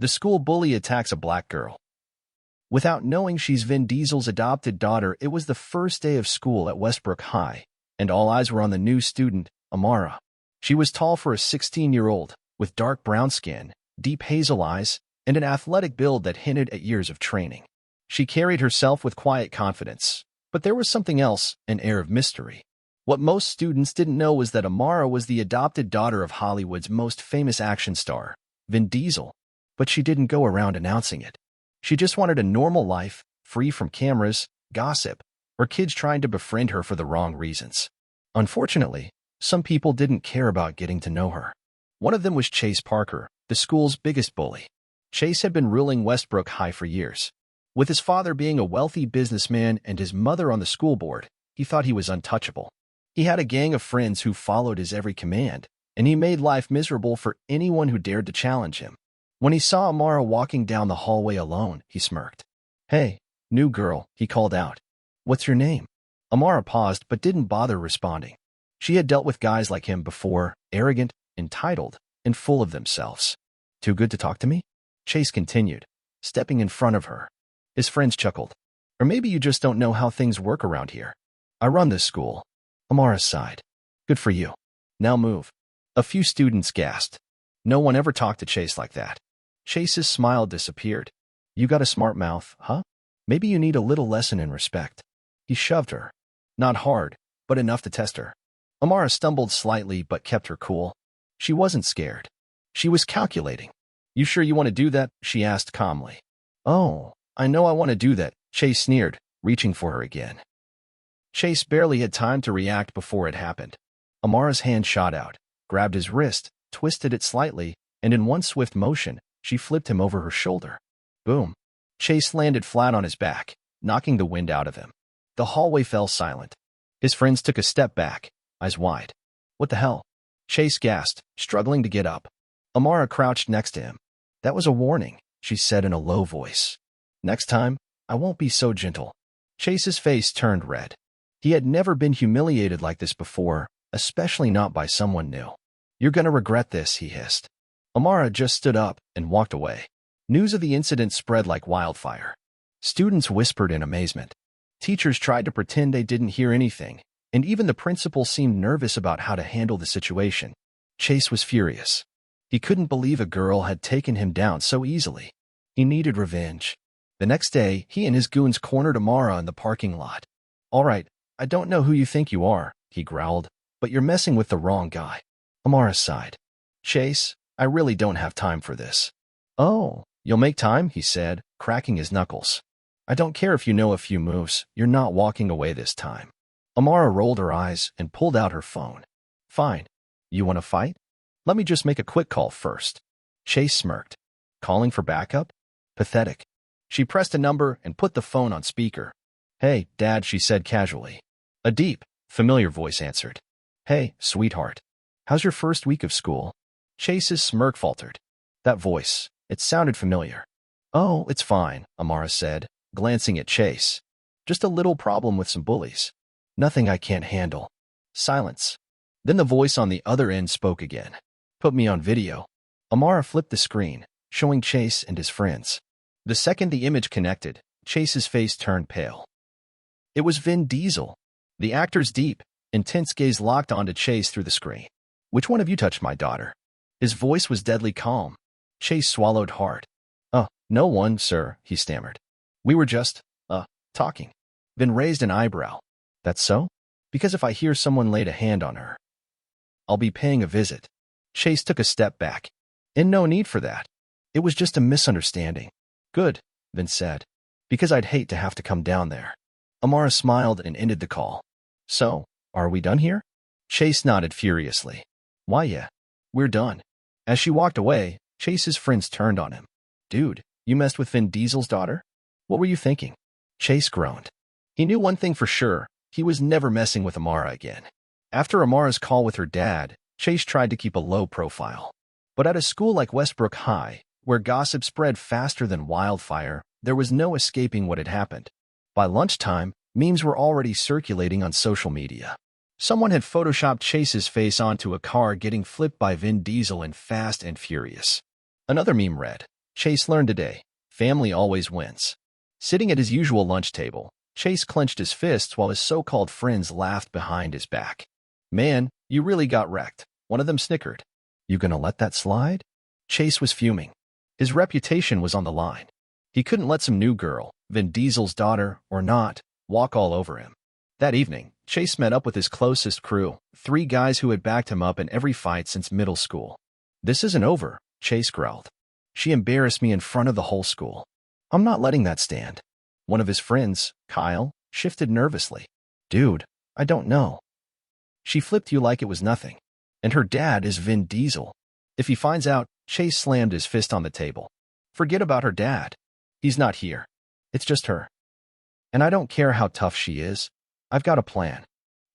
The school bully attacks a black girl. Without knowing she's Vin Diesel's adopted daughter, it was the first day of school at Westbrook High, and all eyes were on the new student, Amara. She was tall for a 16-year-old, with dark brown skin, deep hazel eyes, and an athletic build that hinted at years of training. She carried herself with quiet confidence, but there was something else, an air of mystery. What most students didn't know was that Amara was the adopted daughter of Hollywood's most famous action star, Vin Diesel. But she didn't go around announcing it. She just wanted a normal life, free from cameras, gossip, or kids trying to befriend her for the wrong reasons. Unfortunately, some people didn't care about getting to know her. One of them was Chase Parker, the school's biggest bully. Chase had been ruling Westbrook High for years. With his father being a wealthy businessman and his mother on the school board, he thought he was untouchable. He had a gang of friends who followed his every command, and he made life miserable for anyone who dared to challenge him. When he saw Amara walking down the hallway alone, he smirked. "Hey, new girl," he called out. "What's your name?" Amara paused but didn't bother responding. She had dealt with guys like him before, arrogant, entitled, and full of themselves. "Too good to talk to me?" Chase continued, stepping in front of her. His friends chuckled. "Or maybe you just don't know how things work around here. I run this school." Amara sighed. "Good for you. Now move." A few students gasped. No one ever talked to Chase like that. Chase's smile disappeared. "You got a smart mouth, huh? Maybe you need a little lesson in respect." He shoved her. Not hard, but enough to test her. Amara stumbled slightly but kept her cool. She wasn't scared. She was calculating. "You sure you want to do that?" she asked calmly. "Oh, I know I want to do that," Chase sneered, reaching for her again. Chase barely had time to react before it happened. Amara's hand shot out, grabbed his wrist, twisted it slightly, and in one swift motion, she flipped him over her shoulder. Boom. Chase landed flat on his back, knocking the wind out of him. The hallway fell silent. His friends took a step back, eyes wide. "What the hell?" Chase gasped, struggling to get up. Amara crouched next to him. "That was a warning," she said in a low voice. "Next time, I won't be so gentle." Chase's face turned red. He had never been humiliated like this before, especially not by someone new. "You're gonna regret this," he hissed. Amara just stood up and walked away. News of the incident spread like wildfire. Students whispered in amazement. Teachers tried to pretend they didn't hear anything, and even the principal seemed nervous about how to handle the situation. Chase was furious. He couldn't believe a girl had taken him down so easily. He needed revenge. The next day, he and his goons cornered Amara in the parking lot. "All right, I don't know who you think you are," he growled, "but you're messing with the wrong guy." Amara sighed. "Chase, I really don't have time for this." "Oh, you'll make time," he said, cracking his knuckles. "I don't care if you know a few moves, you're not walking away this time." Amara rolled her eyes and pulled out her phone. "Fine. You want to fight? Let me just make a quick call first." Chase smirked. "Calling for backup? Pathetic." She pressed a number and put the phone on speaker. "Hey, Dad," she said casually. A deep, familiar voice answered. "Hey, sweetheart. How's your first week of school?" Chase's smirk faltered. That voice, it sounded familiar. "Oh, it's fine," Amara said, glancing at Chase. "Just a little problem with some bullies. Nothing I can't handle." Silence. Then the voice on the other end spoke again. "Put me on video." Amara flipped the screen, showing Chase and his friends. The second the image connected, Chase's face turned pale. It was Vin Diesel. The actor's deep, intense gaze locked onto Chase through the screen. "Which one of you touched my daughter?" His voice was deadly calm. Chase swallowed hard. No one, sir," he stammered. "We were just, talking." Vin raised an eyebrow. "That's so? Because if I hear someone laid a hand on her, I'll be paying a visit." Chase took a step back. "And no need for that. It was just a misunderstanding." "Good," Vin said, "because I'd hate to have to come down there." Amara smiled and ended the call. "So, are we done here?" Chase nodded furiously. "Why, yeah. We're done." As she walked away, Chase's friends turned on him. "Dude, you messed with Vin Diesel's daughter? What were you thinking?" Chase groaned. He knew one thing for sure. He was never messing with Amara again. After Amara's call with her dad, Chase tried to keep a low profile. But at a school like Westbrook High, where gossip spread faster than wildfire, there was no escaping what had happened. By lunchtime, memes were already circulating on social media. Someone had photoshopped Chase's face onto a car getting flipped by Vin Diesel in Fast and Furious. Another meme read, Chase learned today, family always wins. Sitting at his usual lunch table, Chase clenched his fists while his so-called friends laughed behind his back. Man, you really got wrecked, one of them snickered. You gonna let that slide? Chase was fuming. His reputation was on the line. He couldn't let some new girl, Vin Diesel's daughter or not, walk all over him. That evening, Chase met up with his closest crew, 3 guys who had backed him up in every fight since middle school. This isn't over, Chase growled. She embarrassed me in front of the whole school. I'm not letting that stand. One of his friends, Kyle, shifted nervously. Dude, I don't know. She flipped you like it was nothing. And her dad is Vin Diesel. If he finds out, Chase slammed his fist on the table. Forget about her dad. He's not here. It's just her. And I don't care how tough she is. I've got a plan.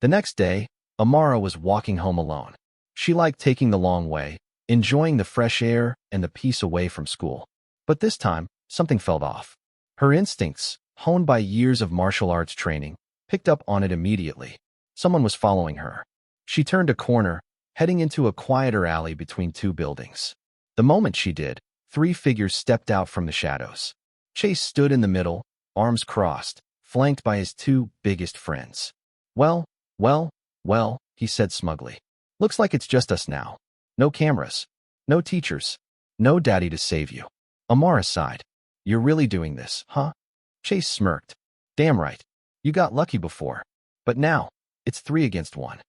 The next day, Amara was walking home alone. She liked taking the long way, enjoying the fresh air and the peace away from school. But this time, something felt off. Her instincts, honed by years of martial arts training, picked up on it immediately. Someone was following her. She turned a corner, heading into a quieter alley between 2 buildings. The moment she did, 3 figures stepped out from the shadows. Chase stood in the middle, arms crossed, flanked by his 2 biggest friends. Well, he said smugly. Looks like it's just us now. No cameras, no teachers, no daddy to save you. Amara sighed. You're really doing this, huh? Chase smirked. Damn right. You got lucky before. But now, it's 3 against 1.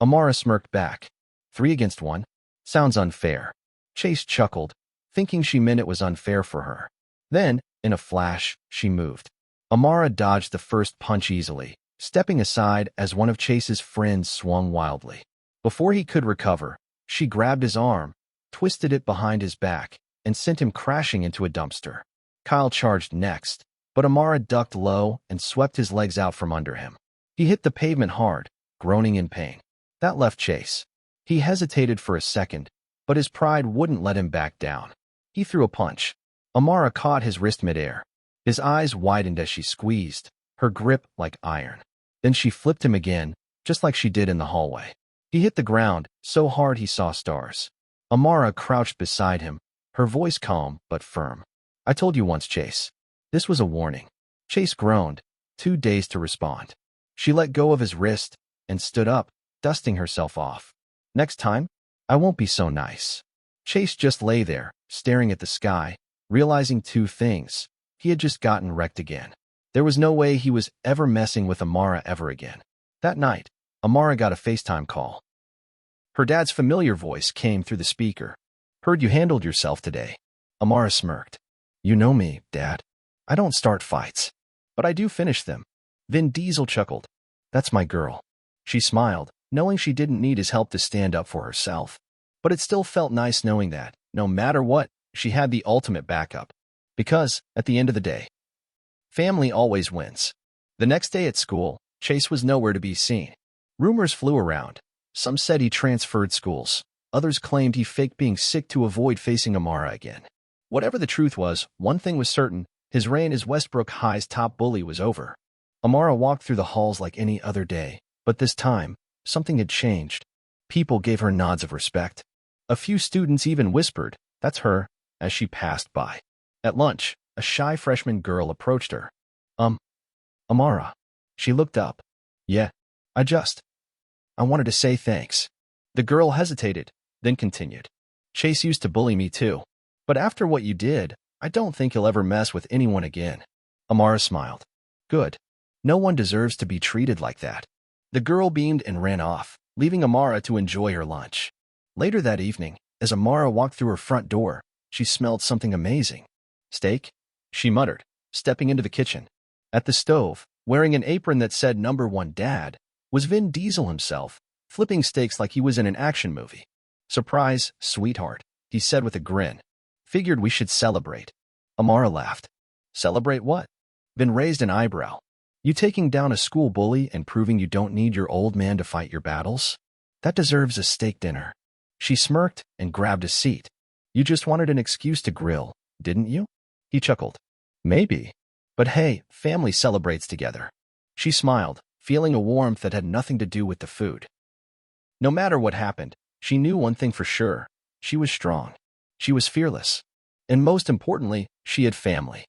Amara smirked back. 3 against 1? Sounds unfair. Chase chuckled, thinking she meant it was unfair for her. Then, in a flash, she moved. Amara dodged the first punch easily, stepping aside as one of Chase's friends swung wildly. Before he could recover, she grabbed his arm, twisted it behind his back, and sent him crashing into a dumpster. Kyle charged next, but Amara ducked low and swept his legs out from under him. He hit the pavement hard, groaning in pain. That left Chase. He hesitated for a second, but his pride wouldn't let him back down. He threw a punch. Amara caught his wrist midair. His eyes widened as she squeezed, her grip like iron. Then she flipped him again, just like she did in the hallway. He hit the ground, so hard he saw stars. Amara crouched beside him, her voice calm but firm. I told you once, Chase. This was a warning. Chase groaned, too dazed to respond. She let go of his wrist and stood up, dusting herself off. Next time, I won't be so nice. Chase just lay there, staring at the sky, realizing 2 things. He had just gotten wrecked again. There was no way he was ever messing with Amara ever again. That night, Amara got a FaceTime call. Her dad's familiar voice came through the speaker. Heard you handled yourself today. Amara smirked. You know me, Dad. I don't start fights, but I do finish them. Vin Diesel chuckled. That's my girl. She smiled, knowing she didn't need his help to stand up for herself. But it still felt nice knowing that, no matter what, she had the ultimate backup. Because, at the end of the day, family always wins. The next day at school, Chase was nowhere to be seen. Rumors flew around. Some said he transferred schools. Others claimed he faked being sick to avoid facing Amara again. Whatever the truth was, one thing was certain, his reign as Westbrook High's top bully was over. Amara walked through the halls like any other day, but this time, something had changed. People gave her nods of respect. A few students even whispered, "That's her," as she passed by. At lunch, a shy freshman girl approached her. Amara. She looked up. Yeah, I wanted to say thanks. The girl hesitated, then continued. Chase used to bully me too. But after what you did, I don't think he'll ever mess with anyone again. Amara smiled. Good. No one deserves to be treated like that. The girl beamed and ran off, leaving Amara to enjoy her lunch. Later that evening, as Amara walked through her front door, she smelled something amazing. Steak? She muttered, stepping into the kitchen. At the stove, wearing an apron that said #1 Dad, was Vin Diesel himself, flipping steaks like he was in an action movie. Surprise, sweetheart, he said with a grin. Figured we should celebrate. Amara laughed. Celebrate what? Vin raised an eyebrow. You taking down a school bully and proving you don't need your old man to fight your battles? That deserves a steak dinner. She smirked and grabbed a seat. You just wanted an excuse to grill, didn't you? He chuckled. Maybe. But hey, family celebrates together. She smiled, feeling a warmth that had nothing to do with the food. No matter what happened, she knew one thing for sure. She was strong. She was fearless. And most importantly, she had family.